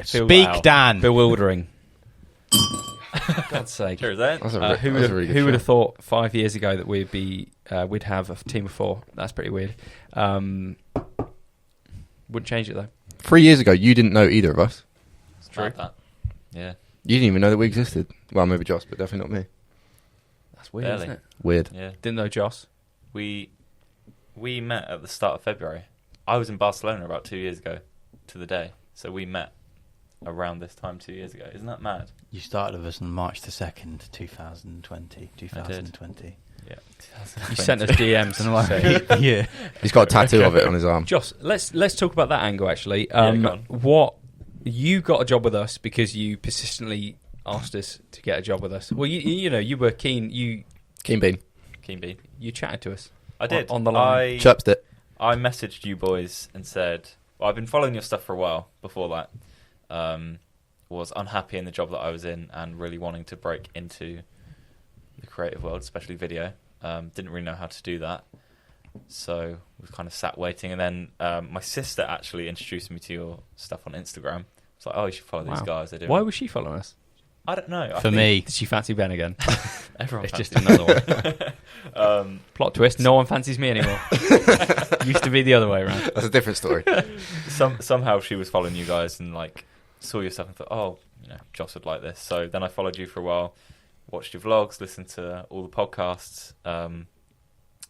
Speak, Dan. Bewildering. God's sake. Cheers, then. That's a, Who that's a really good would show. have thought 5 years ago that we'd have a team of 4? That's pretty weird. Wouldn't change it though. 3 years ago, you didn't know either of us. It's true. That. Yeah. You didn't even know that we existed. Well, maybe Joss, but definitely not me. That's weird, Barely. isn't it? Weird. Yeah. Didn't know Joss. We met at the start of February. I was in Barcelona about 2 years ago to the day. So we met around this time 2 years ago. Isn't that mad? You started with us on March the 2nd, 2020. 2020. Yeah. You sent us DMs. saying- Yeah. He's got a tattoo of it on his arm. Joss, let's talk about that angle actually. Yeah, go on. What you got a job with us because you persistently asked us to get a job with us. Well, you know you were keen. Keen bean. Keen Bee. You chatted to us. I did. On the line. Chirped it. I messaged you boys and said, well, I've been following your stuff for a while before that. Was unhappy in the job that I was in and really wanting to break into the creative world, especially video. Didn't really know how to do that. So we kind of sat waiting. And then my sister actually introduced me to your stuff on Instagram. It's like, oh, you should follow these Wow. guys. They're doing Why was she following us? I don't know. I For think me. Did she fancy Ben again? everyone It's just fancies another one. me. Plot twist: no one fancies me anymore. Used to be the other way around. That's a different story. Somehow she was following you guys and like saw your stuff and thought, oh, you know, Joss would like this. So then I followed you for a while, watched your vlogs, listened to all the podcasts, and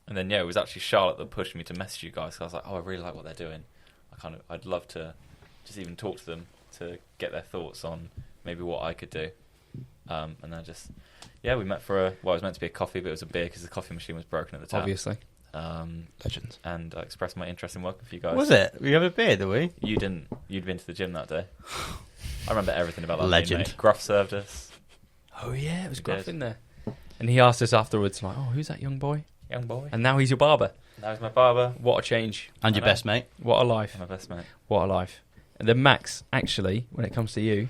then it was actually Charlotte that pushed me to message you guys. 'Cause I was like, oh, I really like what they're doing. I'd love to just even talk to them to get their thoughts on maybe what I could do. And then we met for it was meant to be a coffee, but it was a beer because the coffee machine was broken at the time. Obviously. Legends. And I expressed my interest in working for you guys. Was it? We have a beer, did we? You didn't. You'd been to the gym that day. I remember everything about that. Legend. Mate. Gruff served us. Oh yeah, it was He Gruff did. in there. And he asked us afterwards, like, "Oh, who's that young boy?" Young boy. And now he's your barber. That was my barber. What a change! And I your know. best mate. What a life! My best mate. What a life! And then Max, actually, when it comes to you,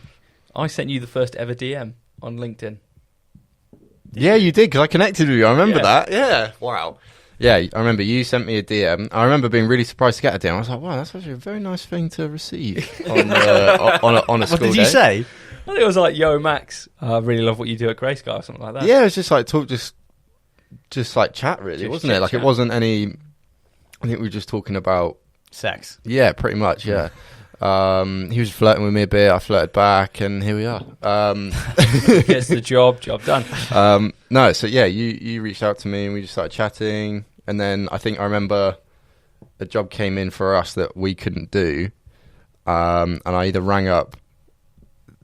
I sent you the first ever DM on LinkedIn. Yeah, you did, because I connected with you. I remember Yeah. that. Yeah. Wow. Yeah, I remember you sent me a DM. I remember being really surprised to get a DM. I was like, wow, that's actually a very nice thing to receive on a school What did day. you say? I think it was like, "Yo, Max, I really love what you do at Graysky," or something like that. Yeah, it was just like talk, just like chat, really, Just wasn't it? Like chit-chat. it wasn't any. I think we were just talking about. Sex. Yeah, pretty much. Yeah. He was flirting with me a bit. I flirted back, and here we are. Gets the job done. No, so yeah, you reached out to me, and we just started chatting. And then I think I remember a job came in for us that we couldn't do, and I either rang up.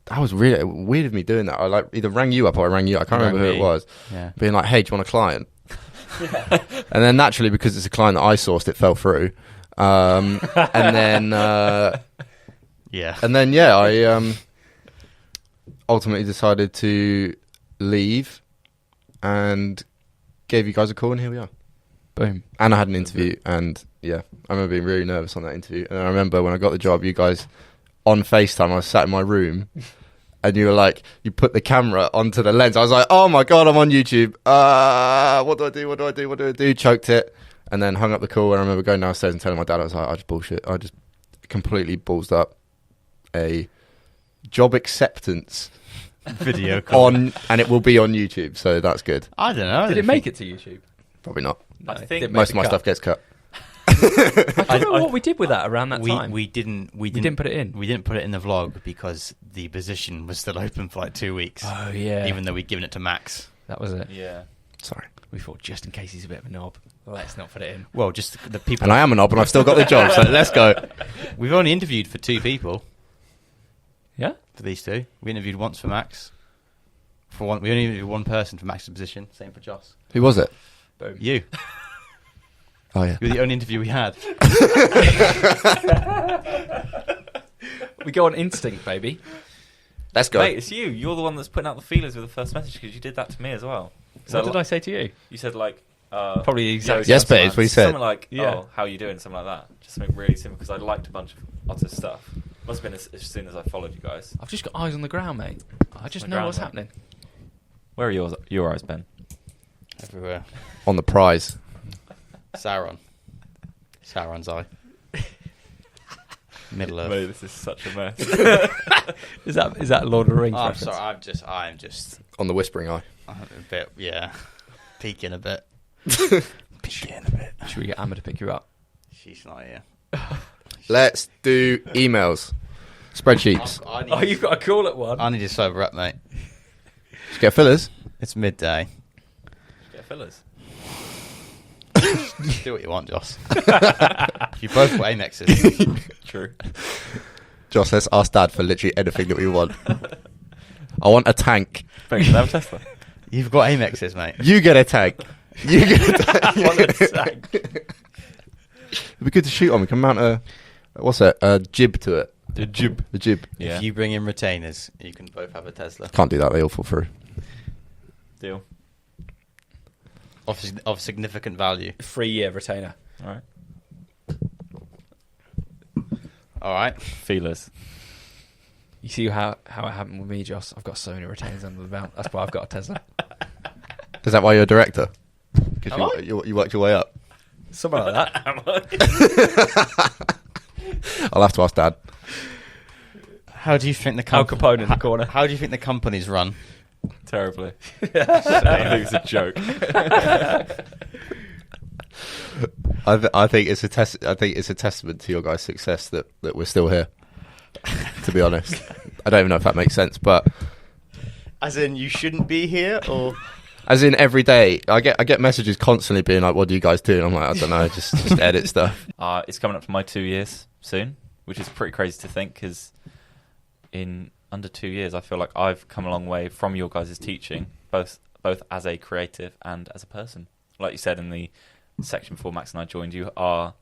That was really weird of me doing that. I like either rang you up or I rang you. I can't remember who it was. Yeah. Being like, "Hey, do you want a client?" And then naturally, because it's a client that I sourced, it fell through. And then Yeah. I ultimately decided to leave and gave you guys a call, and here we are. Boom. And I had an interview, and yeah, I remember being really nervous on that interview. And I remember when I got the job, you guys on FaceTime, I was sat in my room, and you were like, you put the camera onto the lens. I was like, oh my God, I'm on YouTube. What do I do? What do I do? What do I do? Choked it, and then hung up the call. And I remember going downstairs and telling my dad, I was like, I just bullshit. I just completely ballsed up a job acceptance Video call. and it will be on YouTube, so that's good. I don't know. Did it make it to YouTube? Probably not. No, I think it didn't Most of make my the stuff cut. gets cut. I don't know what we did with that around that time. We didn't put it in. We didn't put it in the vlog because the position was still open for like 2 weeks. Oh yeah, Even though we'd given it to Max. that was it. Yeah. Sorry. We thought just in case he's a bit of a knob, let's not put it in. Well, just the people. And I am a knob, and I've still got the job, so let's go. We've only interviewed for 2 people Yeah. for these 2. We interviewed once for Max. We only interviewed one person for Max's position. Same for Joss. Who was it? Boom. You. Oh, yeah. You're the only interview we had. We go on instinct, baby. Let's go. Mate, it's you. You're the one that's putting out the feelers with the first message because you did that to me as well. So What did I say to you? You said like... Probably the exact Yes, same babe, it's what he said. Something like, Yeah. oh, how you doing? Something like that. Just something really simple because I liked a bunch of Otter stuff. Must have been as soon as I followed you guys. I've just got eyes on the ground, mate. I just On know the what's ground, happening. Where are your eyes, Ben? Everywhere. On the prize. Sauron's eye. Middle of. Mate, this is such a mess. Is that Lord of the Rings I'm reference? sorry. I'm just On the whispering eye. a bit. Yeah. Peeking a bit. Peeking a bit. Should we get Amma to pick you up? She's not here. Let's do emails. Spreadsheets. Oh, you've got a call at one. I need to sober up, mate. Just get fillers. It's midday. Yeah, fellas. Do what you want, Joss. You both got Amexes. True. Josh, let's ask Dad for literally anything that we want. I want a tank. Ben, can I have a Tesla? You've got Amexes, mate. You get a tank. You get a tank. I want a tank. It'd be good to shoot on. We can mount a... What's it? A jib to it. The jib. The jib. Yeah. If you bring in retainers, you can both have a Tesla. Can't do that. They all fall through. Deal. Of significant value. 3-year retainer. All right. All right. Feelers. You see how it happened with me, Joss? I've got so many retainers under the belt. That's why I've got a Tesla. Is that why you're a director? Am Because you worked your way up. Something like that. I'll have to ask Dad. How do you think the Al Capone in the corner. How do you think the company's run? Terribly. I think it's a joke. I think it's a testament to your guys' success that we're still here. To be honest, I don't even know if that makes sense, but As in, you shouldn't be here, or as in every day, I get messages constantly being like, "What do you guys do?" And I'm like, I don't know, just edit stuff. It's coming up to my 2 years soon, which is pretty crazy to think because in under 2 years, I feel like I've come a long way from your guys' teaching, both as a creative and as a person. Like you said in the section before Max and I joined, you are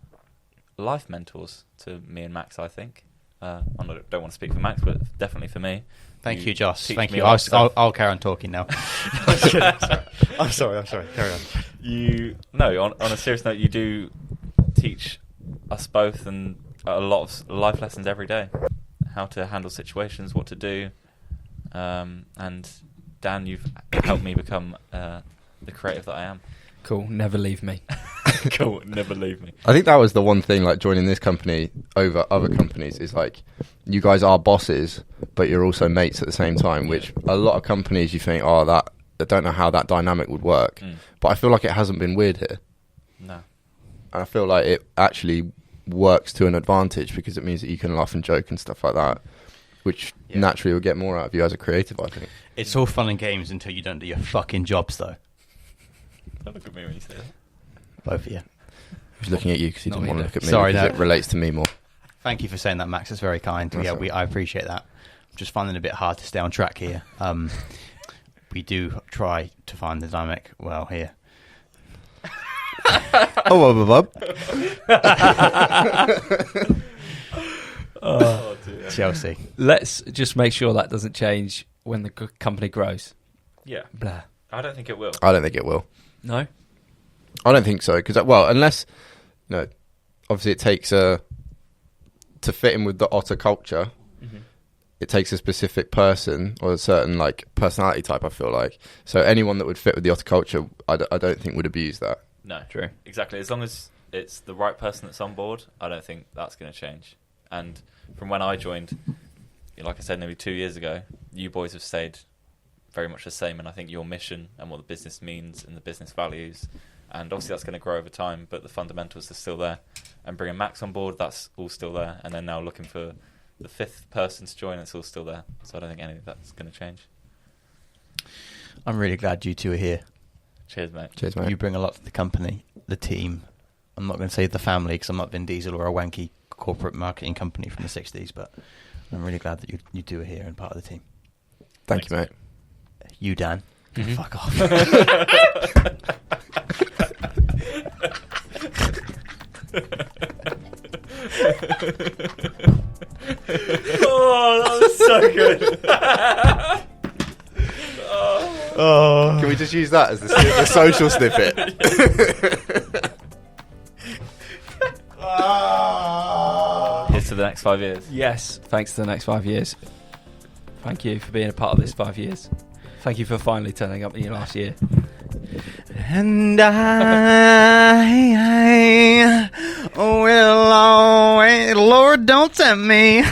life mentors to me and Max, I think. I don't want to speak for Max, but definitely for me. thank you, Joss. teach Thank me you. a lot of stuff. I'll carry on talking now. I'm sorry. Carry on. On a serious note, you do teach us both and a lot of life lessons every day. How to handle situations, what to do. And Dan, you've helped me become the creative that I am. Cool. Never leave me. Cool, never leave me. I think that was the one thing, like joining this company over other companies, is like you guys are bosses, but you're also mates at the same time. Which a lot of companies you think, oh, that I don't know how that dynamic would work, but I feel like it hasn't been weird here. No. And I feel like it actually works to an advantage because it means that you can laugh and joke and stuff like that, which naturally will get more out of you as a creative, I think. It's all fun and games until you don't do your fucking jobs, though. Don't look at me when you say that. Both of you. I was looking at you because he Not didn't me, want to no. look at me. Sorry, because no. it relates to me more. Thank you for saying that, Max. It's very kind. That's all right. I appreciate that. I'm just finding it a bit hard to stay on track here. We do try to find the dynamic well here. Oh, Oh, dear. Chelsea. Let's just make sure that doesn't change when the company grows. Yeah. Blah. I don't think it will. I don't think it will. No? I don't think so because, well, unless obviously it takes to fit in with the Otter culture. it takes a specific person or a certain like personality type. I feel like so anyone that would fit with the Ottr culture, I don't think would abuse that. No, True. exactly. As long as it's the right person that's on board, I don't think that's going to change. And from when I joined, like I said, nearly 2 years ago, you boys have stayed very much the same. And I think your mission and what the business means and the business values, and obviously that's going to grow over time, but the fundamentals are still there. And bringing Max on board, that's all still there. And then now looking for the 5th person to join, it's all still there. So I don't think any of that's going to change. I'm really glad you two are here. Cheers, mate. Cheers, mate. You bring a lot to the company, the team. I'm not going to say the family because I'm not Vin Diesel or a wanky corporate marketing company from the 60s, but I'm really glad that you two are here and part of the team. Thank you, mate. You, Dan. Mhm. Fuck off. Oh, that was so good. Oh. Can we just use that as the social snippet? Here's to the next 5 years. Yes, thanks to the next 5 years. Thank you for being a part of this 5 years. Thank you for finally turning up in your last year. And I will always, Lord, don't tempt me.